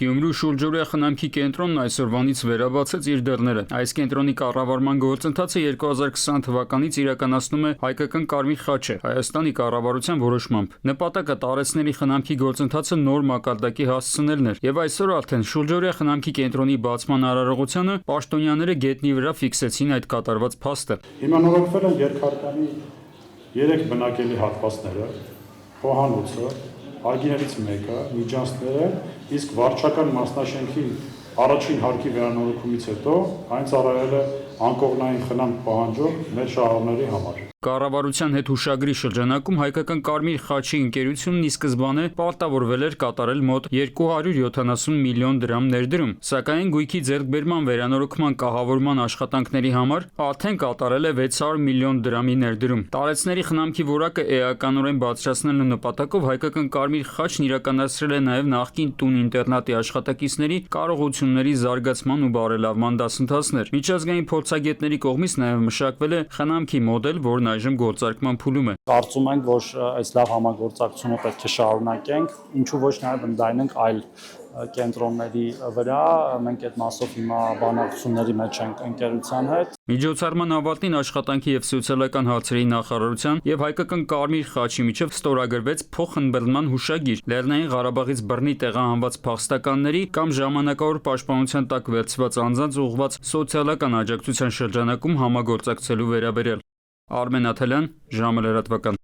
Գյումրու շուրջօրյա խնամքի կենտրոնն այսօրվանից վերաբացեց իր դռները։ Այս կենտրոնի կառավարման գործընթացը 2020 թվականից իրականացնում է Հայկական Կարմիր խաչը Հայաստանի կառավարության որոշմամբ։ Նպատակը տարեցների խնամքի գործընթացը նոր մակարդակի հասցնելն էր, եւ այսօր արդեն շուրջօրյա խնամքի կենտրոնի բացման արարողությանը պաշտոնյաները գետնի վրա ֆիքսեցին այդ կատարված փաստը։ Հիմնանորոգվել են երկհարկանի 3 բնակելի հատվածները, խոհանոցը, այգիներից մեկը, միջանցքները, իսկ վարչական մասնաշենքի առաջին հարկի վերանորոգումից հետո այն ծառայել է անկողնային խնամք պահանջող մեր շահառուների համար։ Կառավարության հետ հուշագրի շրջանակում Հայկական Կարմիր խաչի ընկերությունն ի սկզբանե պարտավորվել էր կատարել մոտ 270 միլիոն դրամ ներդրում, սակայն գույքի ձեռքբերման վերանորոգման կահավորման աշխատանքների համար արդեն կատարել է 600 միլիոն դրամի ներդրում։ Տարեցների խնամքի որակը էականորեն բարձրացնելու նպատակով Հայկական Կարմիր խաչն իրականացրել է նաև նախկին տուն-ինտերնատի աշխատակիցների կարողությունների զարգացման ու բարելավման դասընթացներ։ Միջազգային փորձագետների կողմից նաև մշակվել է խնամքի մոդել, որն այժմ գործարկման փուլում է։ Կարծում ենք, որ այս լավ համագործակցությունը պետք է շարունակենք, ինչու ոչ նաև ընդայնենք այլ կենտրոնների վրա, մենք այդ մասով հիմա բանակցությունների մեջ ենք ընկերության հետ։ Միջոցառման ավարտին աշխատանքի եւ սոցիալական հարցերի նախարարության եւ Հայկական Կարմիր խաչի միջև ստորագրվեց փոխըմբռնման հուշագիր Լեռնային Ղարաբաղից բռնի տեղահանված փախստականների կամ ժամանակավոր պաշտպանության տակ վերցված անձանց ուղղված սոցիալական աջակցության շրջանակում համագործակցելու վերաբերյալ։ Արմեն Աթելյան, ժամը լրատվական։